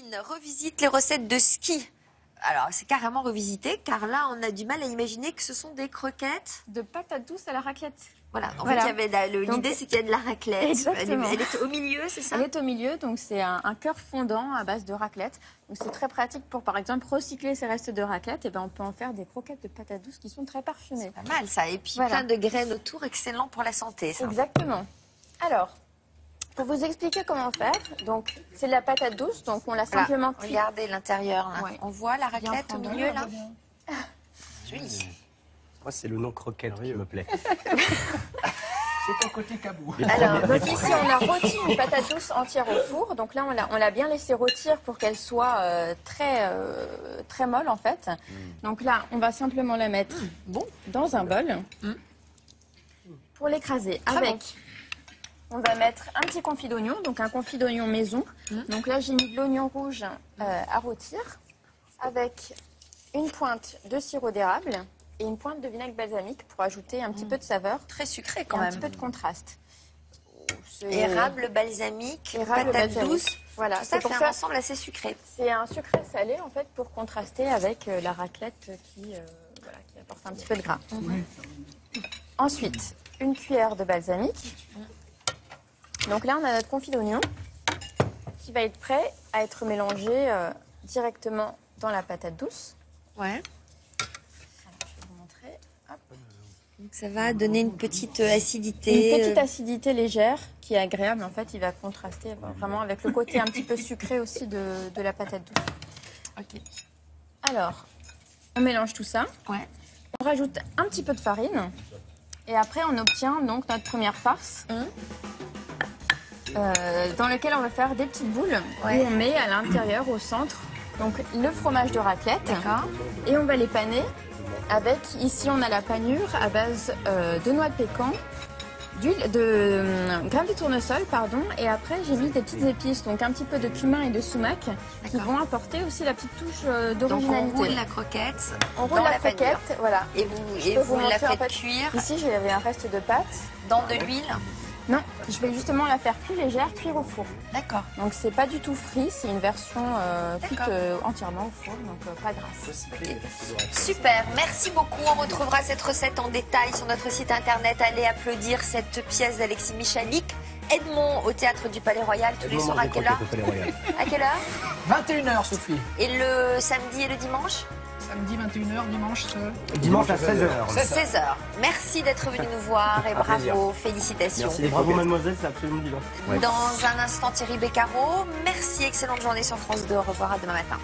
Céline revisite les recettes de ski. Alors, c'est carrément revisité, car là, on a du mal à imaginer que ce sont des croquettes. De patates douces à la raclette. Voilà, en fait, l'idée, c'est qu'il y a de la raclette. Exactement. Elle est au milieu, c'est ça? Elle est au milieu, donc c'est un cœur fondant à base de raclette. Donc c'est très pratique pour, par exemple, recycler ces restes de raclette. Et ben, on peut en faire des croquettes de patates douces qui sont très parfumées. C'est pas mal, ça. Et puis, voilà. Plein de graines autour, excellent pour la santé, ça. Exactement. Alors, pour vous expliquer comment faire, donc c'est de la patate douce, donc on l'a simplement cuit. Regardez l'intérieur, là. Ouais. On voit la raclette au milieu, là. Joli. Moi, c'est le nom croquette qui me plaît. C'est ton côté cabou. Alors, donc ici, on a rôti une patate douce entière au four. Donc là, on l'a bien laissé rôtir pour qu'elle soit très molle, en fait. Donc là, on va simplement la mettre dans un bol pour l'écraser. Avec, on va mettre un petit confit d'oignon, donc un confit d'oignon maison. Donc là, j'ai mis de l'oignon rouge à rôtir avec une pointe de sirop d'érable et une pointe de vinaigre balsamique pour ajouter un petit peu de saveur. Très sucré, quand Un même. petit peu de contraste. Érable, balsamique, Érable, patate balsamique. douce. Voilà, Ça c'est pour fait un ça. ensemble assez sucré. C'est un sucré salé en fait pour contraster avec la raclette qui apporte un petit peu de gras. Ensuite, une cuillère de balsamique. Donc là, on a notre confit d'oignon qui va être prêt à être mélangé directement dans la patate douce. Ouais. Alors, je vais vous montrer. Hop. Donc ça va donner une petite acidité. Une petite acidité légère qui est agréable. En fait, il va contraster vraiment avec le côté un petit peu sucré aussi de la patate douce. Ok. Alors, on mélange tout ça. Ouais. On rajoute un petit peu de farine. Et après, on obtient donc notre première farce. Dans lequel on va faire des petites boules. Ouais. Où on met à l'intérieur, au centre, donc le fromage de raclette. D'accord. Et on va les paner avec, ici on a la panure à base de noix de pécan, de graines de tournesol, pardon. Et après j'ai mis des petites épices, donc un petit peu de cumin et de sumac qui vont apporter aussi la petite touche Donc on d'originalité. roule la croquette. On roule dans la panure. croquette, voilà. Et vous, Je peux vous la montrer, en faites fait, cuire Ici j'avais un reste de pâte. dans de l'huile. Non, je vais justement la faire plus légère, cuire au four. D'accord. Donc c'est pas du tout frit, c'est une version cuite D'accord. entièrement au four, donc pas grasse. Super, merci beaucoup. On retrouvera cette recette en détail sur notre site internet. Allez applaudir cette pièce d'Alexis Michalik. Edmond au Théâtre du Palais Royal tous les soirs à quelle heure? À quelle heure? 21h, Sophie. Et le samedi et le dimanche? Samedi, 21h, dimanche, Dimanche à 16h. 16h. Merci d'être venu nous voir et bravo, félicitations. Merci, bravo mademoiselle, c'est absolument divin. Dans un instant, Thierry Beccaro. Merci, excellente journée sur France 2. Au revoir, à demain matin.